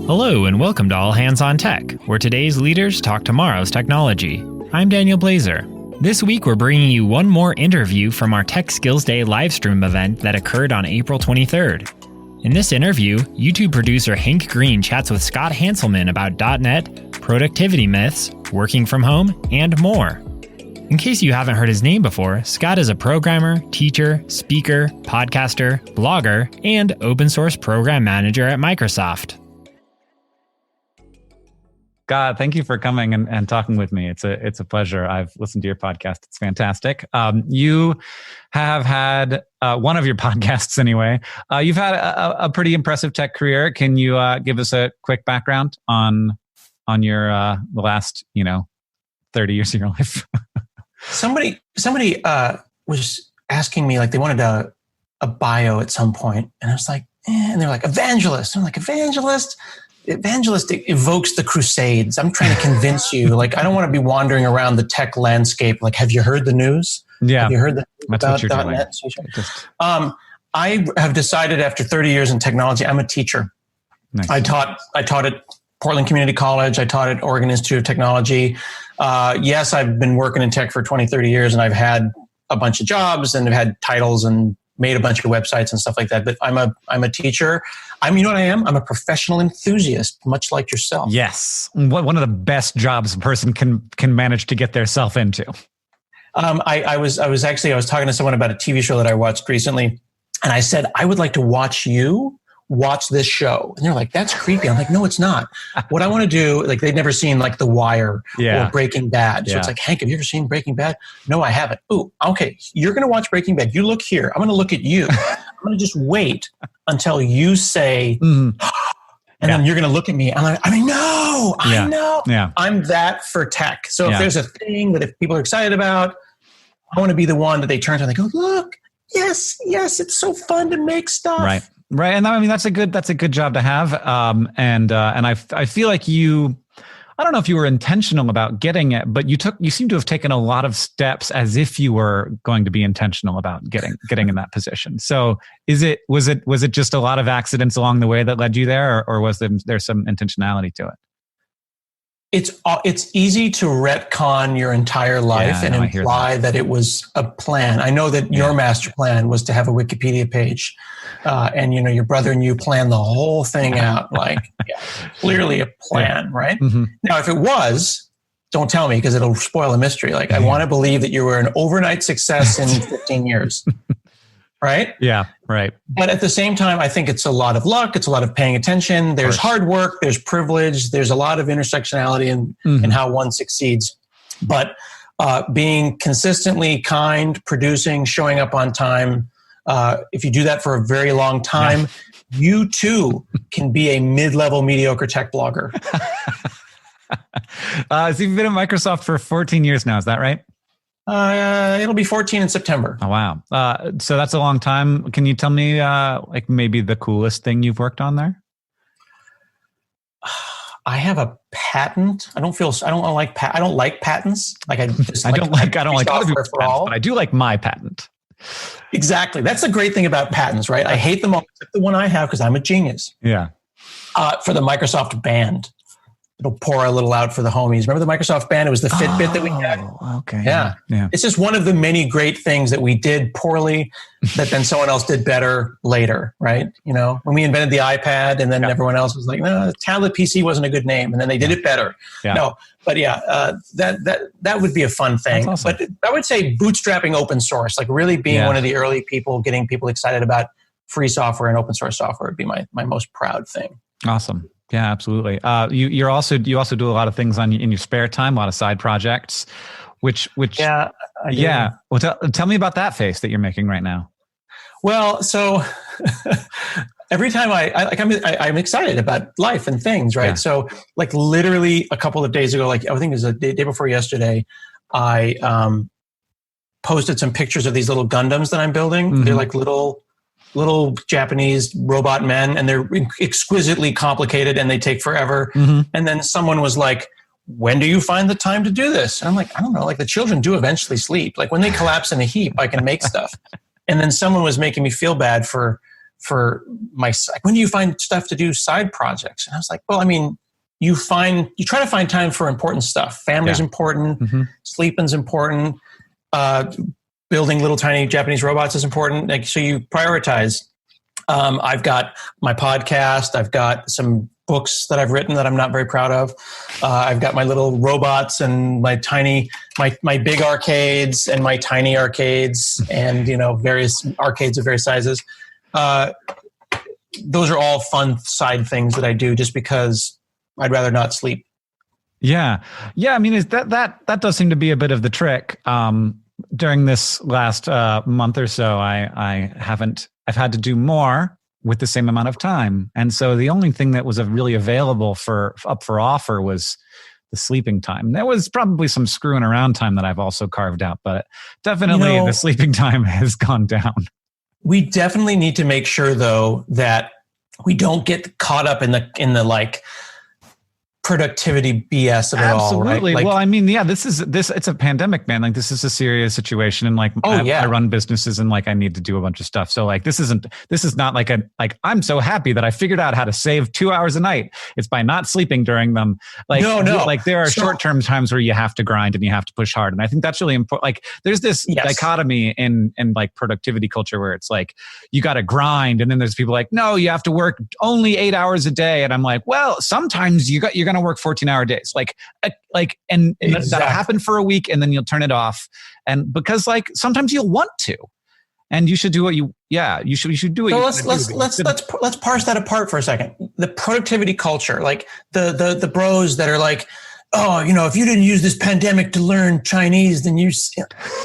Hello and welcome to All Hands on Tech, where today's leaders talk tomorrow's technology. I'm Daniel Blazer. This week we're bringing you one more interview from our Tech Skills Day livestream event that occurred on April 23rd. In this interview, YouTube producer Hank Green chats with Scott Hanselman about .NET, productivity myths, working from home, and more. In case you haven't heard his name before, Scott is a programmer, teacher, speaker, podcaster, blogger, and open source program manager at Microsoft. God, thank you for coming and talking with me. It's a pleasure. I've listened to your podcast. It's fantastic. You have had one of your podcasts anyway. You've had a pretty impressive tech career. Can you give us a quick background on your the last 30 years of your life? Somebody was asking me, like, they wanted a bio at some point, and I was like, and they're like, evangelist. I'm like, evangelist? Evangelist evokes the Crusades. I'm trying to convince you. Like, I don't want to be wandering around the tech landscape. Like, have you heard the news? Yeah, have you heard about .NET? I have decided after 30 years in technology, I'm a teacher. Nice. I taught at Portland Community College. I taught at Oregon Institute of Technology. Yes, I've been working in tech for 20, 30 years, and I've had a bunch of jobs and I've had titles and made a bunch of websites and stuff like that. But I'm a teacher. You know what I am? I'm a professional enthusiast, much like yourself. Yes. One of the best jobs a person can manage to get themselves into. I was talking to someone about a TV show that I watched recently, and I said, I would like to watch this show. And they're like, that's creepy. I'm like, no, it's not. What I want to do, like, they'd never seen like The Wire or Breaking Bad. So it's like, Hank, have you ever seen Breaking Bad? No, I haven't. Ooh, okay. You're going to watch Breaking Bad. You look here. I'm going to look at you. I'm going to just wait until you say, and then you're going to look at me. I'm like, I know. Yeah. I'm that for tech. So if there's a thing that if people are excited about, I want to be the one that they turn to and they go, look, yes, it's so fun to make stuff. Right. And I mean, that's a good job to have. And I feel like I don't know if you were intentional about getting it, but you seem to have taken a lot of steps as if you were going to be intentional about getting in that position. So was it just a lot of accidents along the way that led you there, or was there some intentionality to it? It's easy to retcon your entire life and imply that it was a plan. I know that your master plan was to have a Wikipedia page, and your brother and you planned the whole thing out. Like, clearly a plan, right? Mm-hmm. Now, if it was, don't tell me because it'll spoil the mystery. Like, I want to believe that you were an overnight success in 15 years. Right? Yeah, right. But at the same time, I think it's a lot of luck. It's a lot of paying attention. There's hard work. There's privilege. There's a lot of intersectionality in how one succeeds. But being consistently kind, producing, showing up on time, if you do that for a very long time, you too can be a mid-level mediocre tech blogger. So you've been at Microsoft for 14 years now. Is that right? It'll be 14 in September. Oh, wow. So that's a long time. Can you tell me, like, maybe the coolest thing you've worked on there? I have a patent. I don't like patents. Like, I don't like other people's patents, but I do like my patent. Exactly. That's the great thing about patents, right? I hate them all except the one I have because I'm a genius. Yeah. For the Microsoft Band. It'll pour a little out for the homies. Remember the Microsoft Band? It was the Fitbit that we had. Okay. Yeah. It's just one of the many great things that we did poorly that then someone else did better later, right? When we invented the iPad and then everyone else was like, no, tablet PC wasn't a good name. And then they did it better. Yeah. No, but that would be a fun thing. Awesome. But I would say bootstrapping open source, like really being one of the early people, getting people excited about free software and open source software would be my most proud thing. Awesome. Yeah, absolutely. You also do a lot of things in your spare time, a lot of side projects, which I do. Yeah. Well, tell me about that face that you're making right now. Well, so every time I'm excited about life and things, right? Yeah. So, like, literally a couple of days ago, like I think it was the day before yesterday, I posted some pictures of these little Gundams that I'm building. Mm-hmm. They're like little Japanese robot men, and they're exquisitely complicated and they take forever. Mm-hmm. And then someone was like, when do you find the time to do this? And I'm like, I don't know. Like, the children do eventually sleep. Like, when they collapse in a heap, I can make stuff. And then someone was making me feel bad for for when do you find stuff to do side projects? And I was like, well, I mean, you try to find time for important stuff. Family's important. Mm-hmm. Sleeping's important. Building little tiny Japanese robots is important. Like, so you prioritize. I've got my podcast. I've got some books that I've written that I'm not very proud of. I've got my little robots and my big arcades and my tiny arcades and, various arcades of various sizes. Those are all fun side things that I do just because I'd rather not sleep. Yeah. Yeah. I mean, that does seem to be a bit of the trick. During this last month or so, I've had to do more with the same amount of time. And so the only thing that was really available up for offer was the sleeping time. There was probably some screwing around time that I've also carved out, but definitely the sleeping time has gone down. We definitely need to make sure though that we don't get caught up in the like productivity BS of it all. Absolutely. Right? Well, I mean, yeah, it's a pandemic, man. Like, this is a serious situation. And like, I run businesses and like, I need to do a bunch of stuff. So like, this is not like I'm so happy that I figured out how to save 2 hours a night. It's by not sleeping during them. Like, no. Like, there are short-term times where you have to grind and you have to push hard. And I think that's really important. Like, there's this dichotomy in like productivity culture where it's like, you got to grind. And then there's people like, no, you have to work only 8 hours a day. And I'm like, well, sometimes you're going to work 14-hour days, and that'll happen for a week, and then you'll turn it off. And because like sometimes you'll want to, and you should do what you should do. Let's parse that apart for a second. The productivity culture, like the bros that are like, oh, if you didn't use this pandemic to learn Chinese, then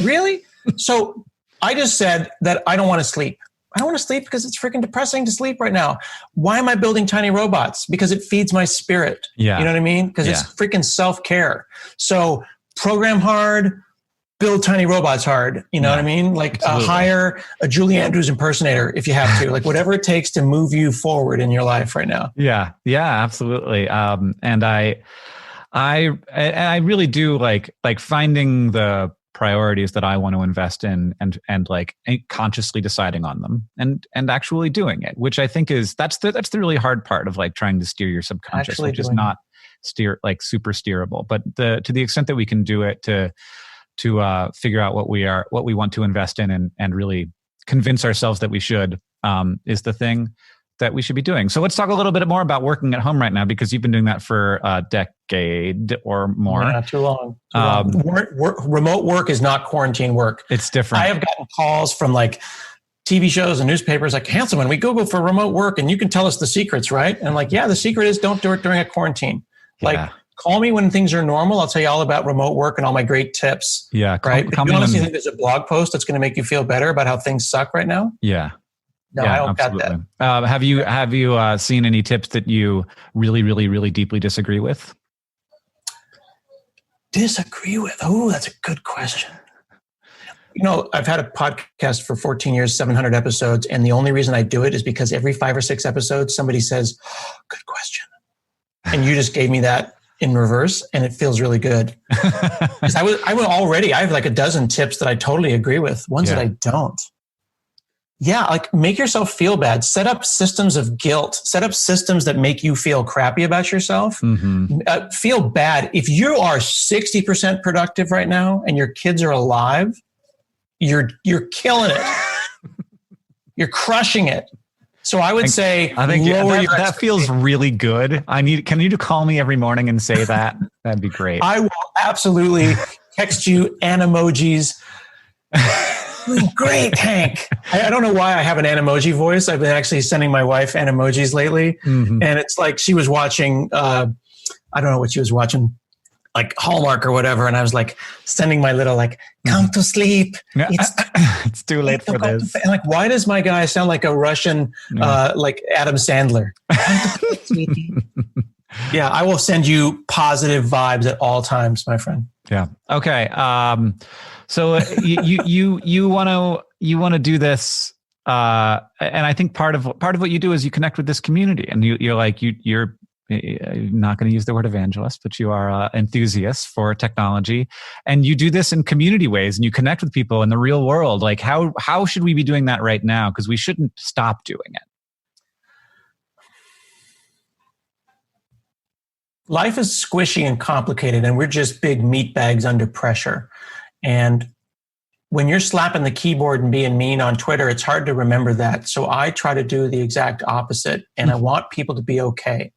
really. So I just said that I don't want to sleep. I don't want to sleep because it's freaking depressing to sleep right now. Why am I building tiny robots? Because it feeds my spirit. Yeah. You know what I mean? Because it's freaking self-care. So program hard, build tiny robots hard. You know what I mean? Like hire a Julie Andrews impersonator if you have to. Like whatever it takes to move you forward in your life right now. Yeah. Yeah, absolutely. And I really do like finding the priorities that I want to invest in and like consciously deciding on them and actually doing it, which I think that's the really hard part of like trying to steer your subconscious, which is not super steerable, but to the extent that we can do it to figure out what we want to invest in and really convince ourselves that we should is the thing that we should be doing. So let's talk a little bit more about working at home right now, because you've been doing that for a decade or more. Not too long. Remote work is not quarantine work. It's different. I have gotten calls from like TV shows and newspapers like, Hanselman, we Google for remote work and you can tell us the secrets, right? And I'm like, yeah, the secret is don't do it during a quarantine. Like, call me when things are normal. I'll tell you all about remote work and all my great tips. Yeah. Right. If you honestly think there's a blog post that's going to make you feel better about how things suck right now? Yeah. No, I don't got that. Have you seen any tips that you really, really, really deeply disagree with? Disagree with? Oh, that's a good question. I've had a podcast for 14 years, 700 episodes, and the only reason I do it is because every 5 or 6 episodes, somebody says, oh, good question. And you just gave me that in reverse, and it feels really good. Because I have like a dozen tips that I totally agree with, ones that I don't. Yeah, like make yourself feel bad. Set up systems of guilt. Set up systems that make you feel crappy about yourself. Mm-hmm. Feel bad. If you are 60% productive right now and your kids are alive, you're killing it. You're crushing it. So I would say, I think that feels really good. Can you call me every morning and say that? That'd be great. I will absolutely text you animojis. Great, Hank. I don't know why I have an Animoji voice. I've been actually sending my wife Animojis lately. Mm-hmm. And it's like she was watching, I don't know what she was watching, like Hallmark or whatever. And I was like sending my little like, come to sleep. It's too late for this. And like, why does my guy sound like a Russian, like Adam Sandler? Yeah, I will send you positive vibes at all times, my friend. Yeah. Okay. So you want to do this, and I think part of what you do is you connect with this community, and you're not going to use the word evangelist, but you are enthusiasts for technology, and you do this in community ways, and you connect with people in the real world. Like how should we be doing that right now? Because we shouldn't stop doing it. life is squishy and complicated, and we're just big meat bags under pressure. And when you're slapping the keyboard and being mean on Twitter, it's hard to remember that. So I try to do the exact opposite, and I want people to be okay.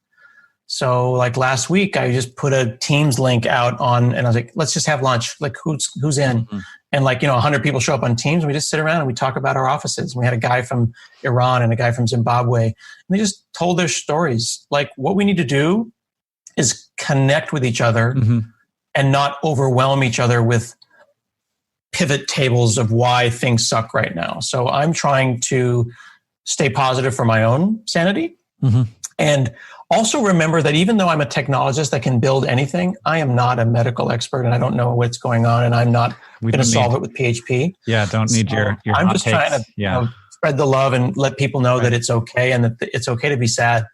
So like last week, I just put a Teams link out on, and I was like, let's just have lunch. Like who's in? Mm-hmm. And like, 100 people show up on Teams, and we just sit around and we talk about our offices. And we had a guy from Iran and a guy from Zimbabwe, and they just told their stories. Like what we need to do is connect with each other and not overwhelm each other with pivot tables of why things suck right now. So I'm trying to stay positive for my own sanity. And also remember that even though I'm a technologist that can build anything, I am not a medical expert and I don't know what's going on, and I'm not going to solve it with PHP. Yeah, don't need your I'm just takes. trying to spread the love and let people know that it's okay and that it's okay to be sad.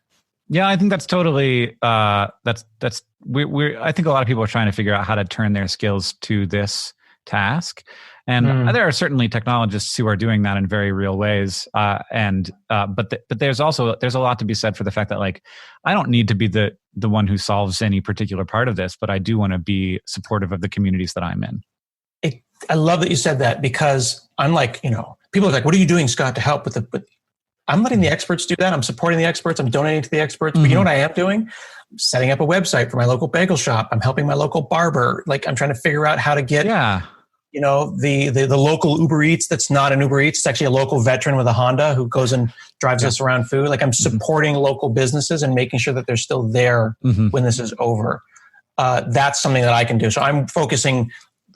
Yeah, I think that's totally I think a lot of people are trying to figure out how to turn their skills to this task. And there are certainly technologists who are doing that in very real ways. But there's a lot to be said for the fact that like, I don't need to be the one who solves any particular part of this, but I do want to be supportive of the communities that I'm in. I love that you said that, because I'm like, people are like, what are you doing, Scott, to help with it? But I'm letting the experts do that. I'm supporting the experts. I'm donating to the experts. But you know what I am doing? I'm setting up a website for my local bagel shop. I'm helping my local barber. Like I'm trying to figure out how to get the local Uber Eats that's not an Uber Eats. It's actually a local veteran with a Honda who goes and drives us around food. Like I'm supporting local businesses and making sure that they're still there when this is over. That's something that I can do. So I'm focusing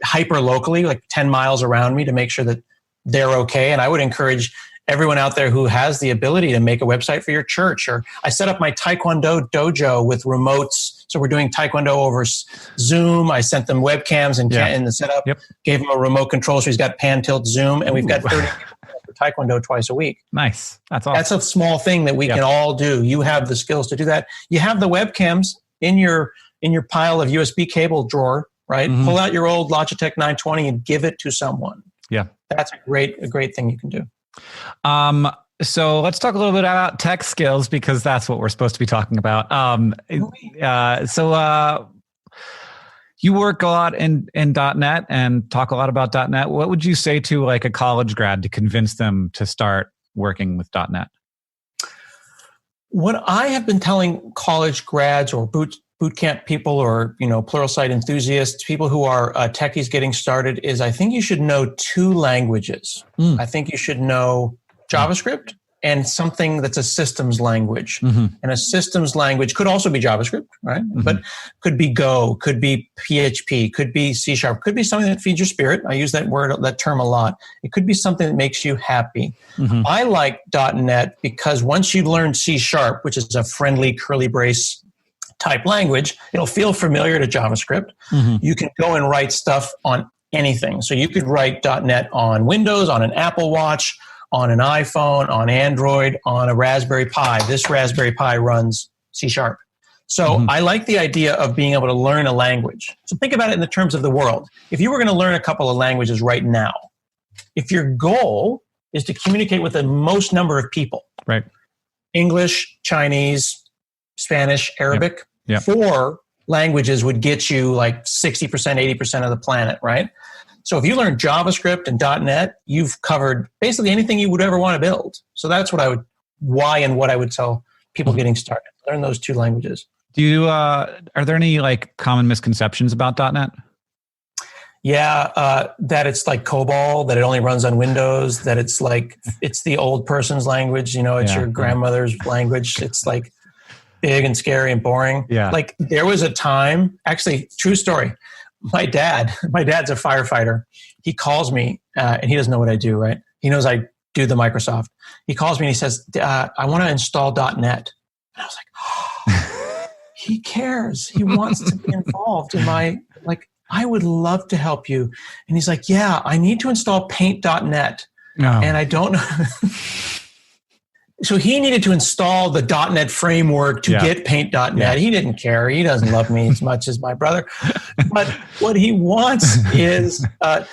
hyper locally, like 10 miles around me, to make sure that they're okay. And I would encourage everyone out there who has the ability to make a website for your church. Or I set up my Taekwondo dojo with remotes. So we're doing Taekwondo over Zoom. I sent them webcams and the setup, gave him a remote control. So he's got pan, tilt, Zoom, and we've got 30 people for Taekwondo twice a week. Nice. That's awesome. That's a small thing that we can all do. You have the skills to do that. You have the webcams in your pile of USB cable drawer, right? Pull out your old Logitech 920 and give it to someone. Yeah. That's a great thing you can do. So let's talk a little bit about tech skills, because that's what we're supposed to be talking about. You work a lot in .NET and talk a lot about .NET. What would you say to like a college grad to convince them to start working with .NET? What I have been telling college grads or boot camp people or, Pluralsight enthusiasts, people who are techies getting started, is I think you should know two languages. I think you should know JavaScript and something that's a systems language. And a systems language could also be JavaScript, right? But could be Go, could be PHP, could be C#, could be something that feeds your spirit. I use that term a lot. It could be something that makes you happy. I like .NET because once you learn C#, which is a friendly curly brace type language, it'll feel familiar to JavaScript. You can go and write stuff on anything. So you could write .NET on Windows, on an Apple Watch, on an iPhone, on Android, on a Raspberry Pi. This Raspberry Pi runs C#. So I like the idea of being able to learn a language. So think about it in the terms of the world. If you were going to learn a couple of languages right now, if your goal is to communicate with the most number of people, right? English, Chinese, Spanish, Arabic, 4 languages would get you like 60%, 80% of the planet, right? So if you learn JavaScript and .NET, you've covered basically anything you would ever want to build. So that's what I would tell people getting started. Learn those 2 languages. Are there any like common misconceptions about .NET? Yeah, that it's like COBOL, that it only runs on Windows, that it's like, it's the old person's language, it's your grandmother's language. It's like big and scary and boring. Yeah. Like there was a time, actually, true story. My dad's a firefighter. He calls me and he doesn't know what I do, right? He knows I do the Microsoft. He calls me and he says, I want to install .NET. And I was like, oh, he cares. He wants to be involved in I would love to help you. And he's like, yeah, I need to install paint.net. No. And I don't know. So he needed to install the .NET framework to get paint.net. Yeah. He didn't care. He doesn't love me as much as my brother. But what he wants is,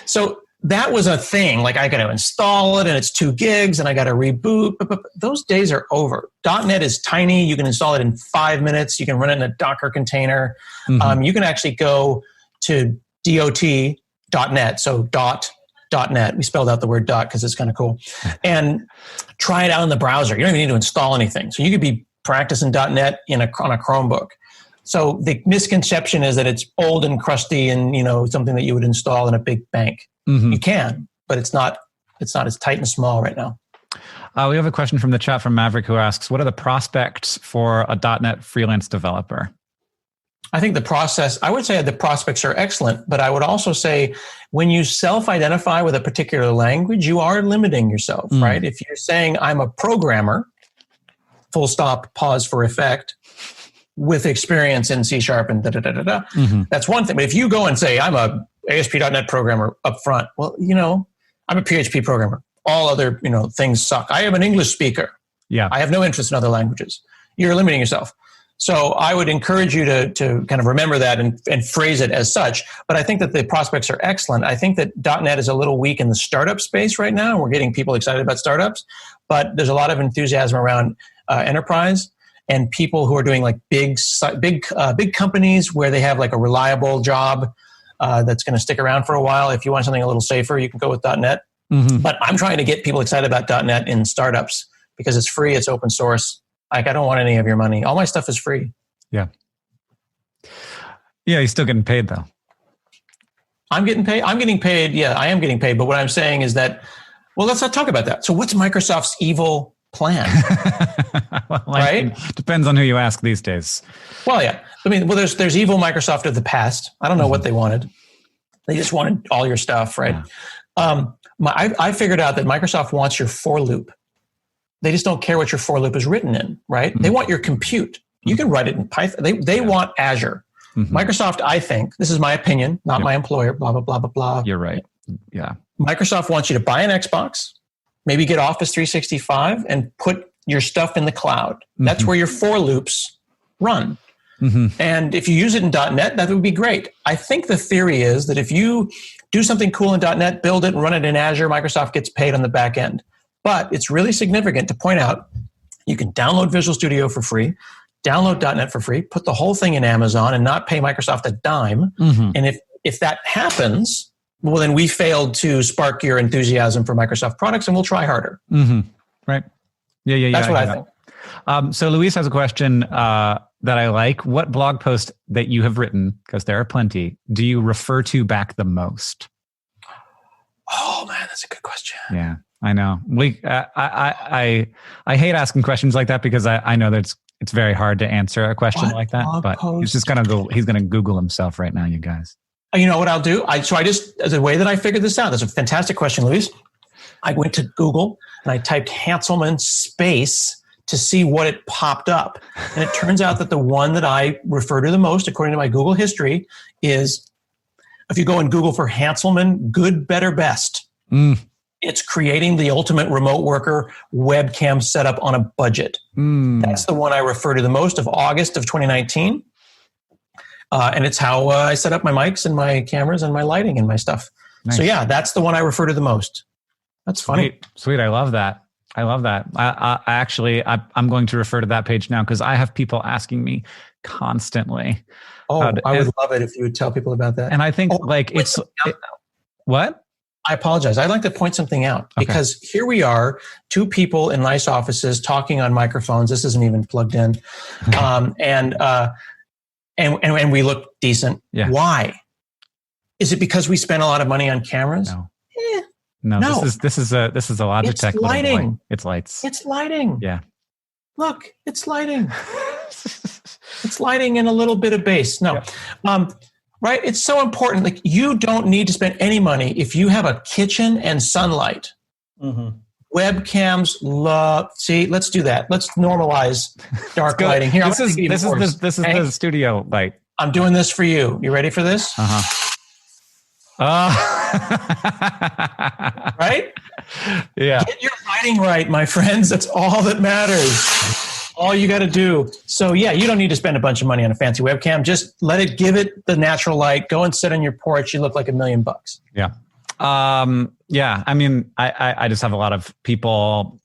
so that was a thing. Like I got to install it and it's 2 gigs and I got to reboot. But those days are over. .NET is tiny. You can install it in 5 minutes. You can run it in a Docker container. You can actually go to dot.net. So .net. We spelled out the word dot because it's kind of cool. And try it out in the browser. You don't even need to install anything. So you could be practicing .net on a Chromebook. So the misconception is that it's old and crusty and, something that you would install in a big bank. You can, but it's not as tight and small right now. We have a question from the chat from Maverick who asks, what are the prospects for a .NET freelance developer? I think I would say the prospects are excellent, but I would also say when you self-identify with a particular language, you are limiting yourself, right? If you're saying I'm a programmer, full stop, pause for effect, with experience in C# and that's one thing. But if you go and say I'm a ASP.NET programmer up front, well, I'm a PHP programmer. All other, things suck. I am an English speaker. Yeah. I have no interest in other languages. You're limiting yourself. So I would encourage you to kind of remember that and phrase it as such. But I think that the prospects are excellent. I think that .NET is a little weak in the startup space right now. We're getting people excited about startups, but there's a lot of enthusiasm around enterprise and people who are doing like big companies where they have like a reliable job that's going to stick around for a while. If you want something a little safer, you can go with .NET. But I'm trying to get people excited about .NET in startups because it's free, it's open source. Like, I don't want any of your money. All my stuff is free. Yeah. Yeah, you're still getting paid, though. I'm getting paid. Yeah, I am getting paid. But what I'm saying is that, well, let's not talk about that. So what's Microsoft's evil plan? Well, right? Depends on who you ask these days. Well, yeah. There's evil Microsoft of the past. I don't know what they wanted. They just wanted all your stuff, right? Yeah. I figured out that Microsoft wants your for loop. They just don't care what your for loop is written in, right? They want your compute. You can write it in Python. They want Azure. Microsoft, I think, this is my opinion, not my employer, blah, blah, blah, blah, blah. You're right. Yeah. Microsoft wants you to buy an Xbox, maybe get Office 365 and put your stuff in the cloud. That's where your for loops run. And if you use it in .NET, that would be great. I think the theory is that if you do something cool in .NET, build it and run it in Azure, Microsoft gets paid on the back end. But it's really significant to point out you can download Visual Studio for free, download .NET for free, put the whole thing in Amazon and not pay Microsoft a dime. And if that happens, well, then we failed to spark your enthusiasm for Microsoft products and we'll try harder. Right. Yeah. That's what I think. So Luis has a question that I like. What blog post that you have written, because there are plenty, do you refer to back the most? Oh, man, that's a good question. Yeah. I know. I hate asking questions like that because I know that it's very hard to answer a question like that. But he's gonna Google himself right now, you guys. You know what I'll do? The way that I figured this out. That's a fantastic question, Luis. I went to Google and I typed Hanselman space to see what it popped up, and it turns out that the one that I refer to the most, according to my Google history, is if you go in Google for Hanselman, good, better, best. It's creating the ultimate remote worker webcam setup on a budget. That's the one I refer to the most, of August of 2019. And it's how I set up my mics and my cameras and my lighting and my stuff. Nice. So yeah, that's the one I refer to the most. That's funny. Sweet. I love that. I'm going to refer to that page now because I have people asking me constantly. I would love it if you would tell people about that. And I think what? I apologize. I'd like to point something out because here we are, 2 people in nice offices talking on microphones. This isn't even plugged in. And we look decent. Yeah. Why? Is it because we spend a lot of money on cameras? No. This is a Logitech. It's lighting. It's lights. It's lighting. Yeah. Look, it's lighting. It's lighting and a little bit of bass. No. Yeah. Right? It's so important. Like, you don't need to spend any money if you have a kitchen and sunlight. Webcams see, let's do that. Let's normalize dark lighting. Here, this is the studio light. I'm doing this for you. You ready for this? Right? Yeah. Get your lighting right, my friends. That's all that matters. All you got to do. So yeah, you don't need to spend a bunch of money on a fancy webcam. Just give it the natural light. Go and sit on your porch. You look like $1 million. Yeah. Yeah. I mean, I just have a lot of people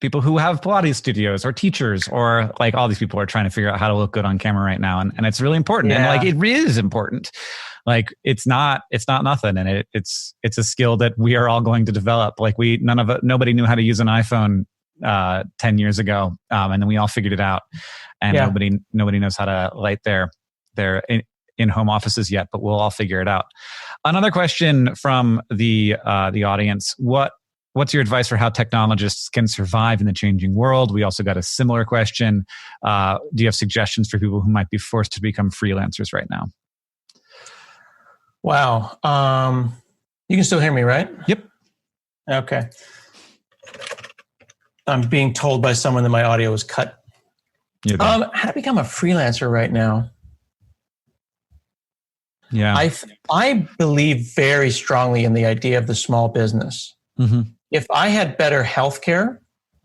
who have Pilates studios or teachers or like all these people are trying to figure out how to look good on camera right now. And it's really important. And like, it really is important. Like it's not nothing. And it's a skill that we are all going to develop. Like nobody knew how to use an iPhone 10 years ago. And then we all figured it out, and nobody knows how to light their in-home offices yet, but we'll all figure it out. Another question from the audience: What's your advice for how technologists can survive in the changing world? We also got a similar question. Do you have suggestions for people who might be forced to become freelancers right now? Wow. You can still hear me, right? Yep. Okay. I'm being told by someone that my audio was cut. How to become a freelancer right now? Yeah. I believe very strongly in the idea of the small business. Mm-hmm. If I had better healthcare,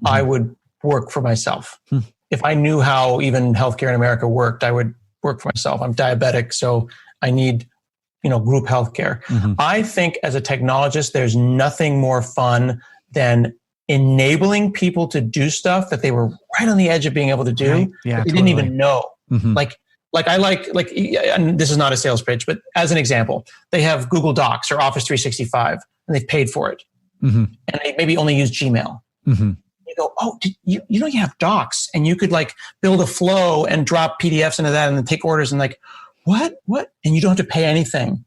I would work for myself. If I knew how even healthcare in America worked, I would work for myself. I'm diabetic, so I need, group healthcare. I think as a technologist, there's nothing more fun than enabling people to do stuff that they were right on the edge of being able to do. Right. Yeah, they didn't even know. Like and this is not a sales pitch, but as an example, they have Google Docs or Office 365 and they've paid for it. And they maybe only use Gmail. You go, oh, you have Docs, and you could like build a flow and drop PDFs into that and then take orders and like, what? And you don't have to pay anything.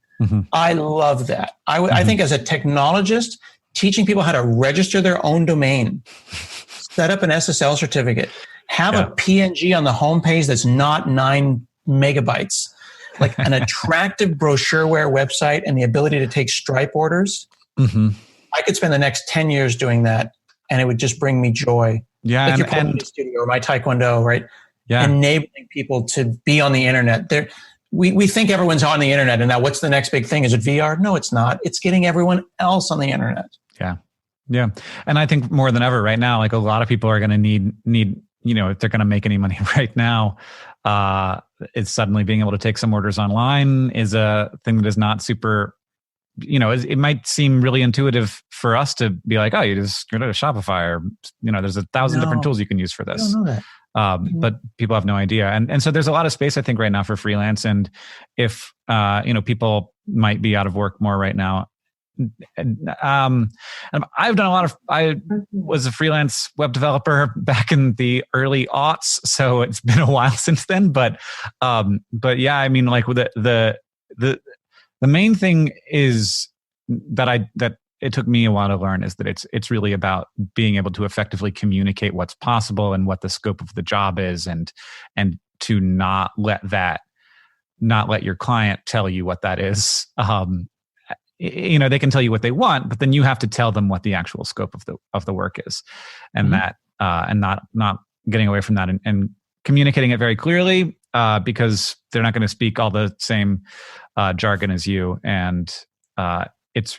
I love that. I think as a technologist, teaching people how to register their own domain, set up an SSL certificate, have a PNG on the homepage that's not 9 megabytes, like an attractive brochureware website and the ability to take Stripe orders. I could spend the next 10 years doing that, and it would just bring me joy. Yeah, like your Pilates studio or my Taekwondo, right? Yeah, enabling people to be on the internet. We think everyone's on the internet, and now what's the next big thing? Is it VR? No, it's not. It's getting everyone else on the internet. Yeah. And I think more than ever right now, like a lot of people are going to need, if they're going to make any money right now, it's suddenly being able to take some orders online is a thing that is not super, it might seem really intuitive for us to be like, oh, you just go to Shopify or, there's 1,000 different tools you can use for this. I don't know that. But people have no idea. And so there's a lot of space, I think, right now for freelance. And if, people might be out of work more right now. I've done I was a freelance web developer back in the early aughts. So it's been a while since then, but yeah, I mean, like the main thing is that it took me a while to learn is that it's really about being able to effectively communicate what's possible and what the scope of the job is, and to not let your client tell you what that is. They can tell you what they want, but then you have to tell them what the actual scope of the work is, and that and not getting away from that and communicating it very clearly, because they're not going to speak all the same jargon as you, and it's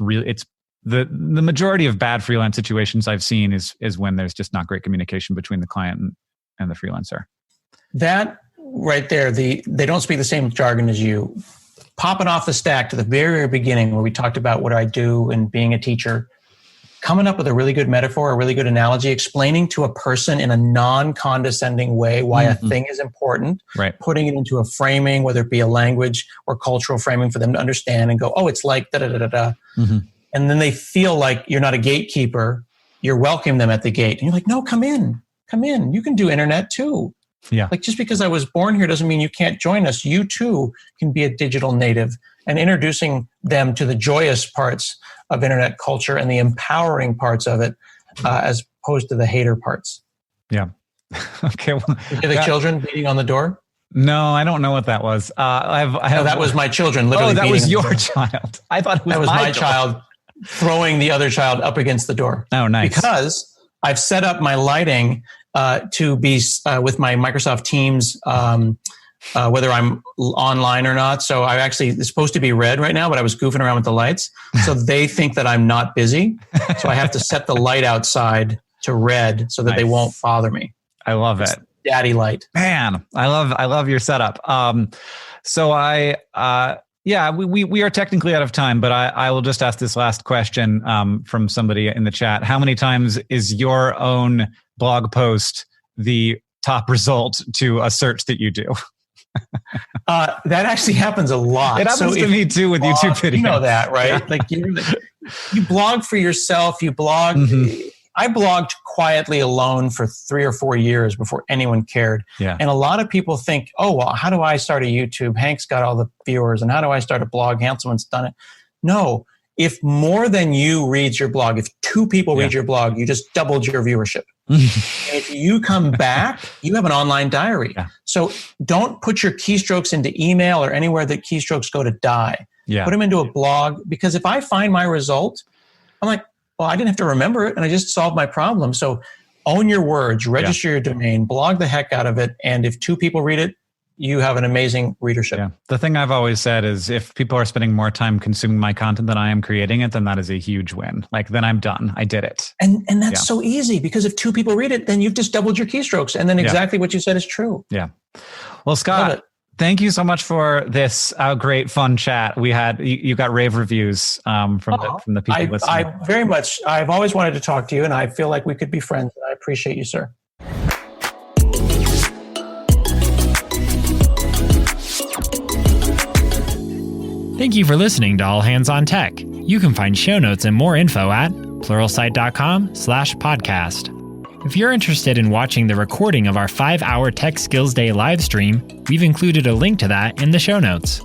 the majority of bad freelance situations I've seen is when there's just not great communication between the client and the freelancer. That right there, they don't speak the same jargon as you. Popping off the stack to the very, very beginning where we talked about what I do and being a teacher, coming up with a really good metaphor, a really good analogy, explaining to a person in a non-condescending way why a thing is important, right? Putting it into a framing, whether it be a language or cultural framing for them to understand and go, oh, it's like da-da-da-da-da. And then they feel like you're not a gatekeeper. You're welcoming them at the gate. And you're like, no, come in. You can do internet too. Yeah. Like just because I was born here doesn't mean you can't join us. You too can be a digital native, and introducing them to the joyous parts of internet culture and the empowering parts of it, as opposed to the hater parts. Yeah. Okay. Well, you hear the children beating on the door? No, I don't know what that was. That was my children. Literally. Oh, that was your child. I thought it was my child throwing the other child up against the door. Oh, nice. Because I've set up my lighting to be with my Microsoft Teams, whether I'm online or not. So it's supposed to be red right now, but I was goofing around with the lights. So they think that I'm not busy. So I have to set the light outside to red so that they won't bother me. I love it. Daddy light. Man, I love your setup. So Yeah, we are technically out of time, but I will just ask this last question from somebody in the chat. How many times is your own blog post the top result to a search that you do? That actually happens a lot. It happens to me too with YouTube videos. You know that, right? Yeah. Like you blog for yourself. You blog. Mm-hmm. I blogged quietly alone for 3 or 4 years before anyone cared. Yeah. And a lot of people think, oh, well, how do I start a YouTube? Hank's got all the viewers. And how do I start a blog? Hanselman's done it. No. If more than you reads your blog, if 2 people read your blog, you just doubled your viewership. And if you come back, you have an online diary. Yeah. So don't put your keystrokes into email or anywhere that keystrokes go to die. Yeah. Put them into a blog, because if I find my result, I'm like, well, I didn't have to remember it and I just solved my problem. So own your words, register your domain, blog the heck out of it. And if 2 people read it, you have an amazing readership. Yeah. The thing I've always said is if people are spending more time consuming my content than I am creating it, then that is a huge win. Like, then I'm done. I did it. And that's so easy, because if 2 people read it, then you've just doubled your keystrokes. And then exactly what you said is true. Yeah. Well, Scott, thank you so much for this great fun chat. We had, you got rave reviews from the people listening. I've always wanted to talk to you, and I feel like we could be friends. And I appreciate you, sir. Thank you for listening to All Hands on Tech. You can find show notes and more info at pluralsight.com/podcast. If you're interested in watching the recording of our 5-hour Tech Skills Day live stream, we've included a link to that in the show notes.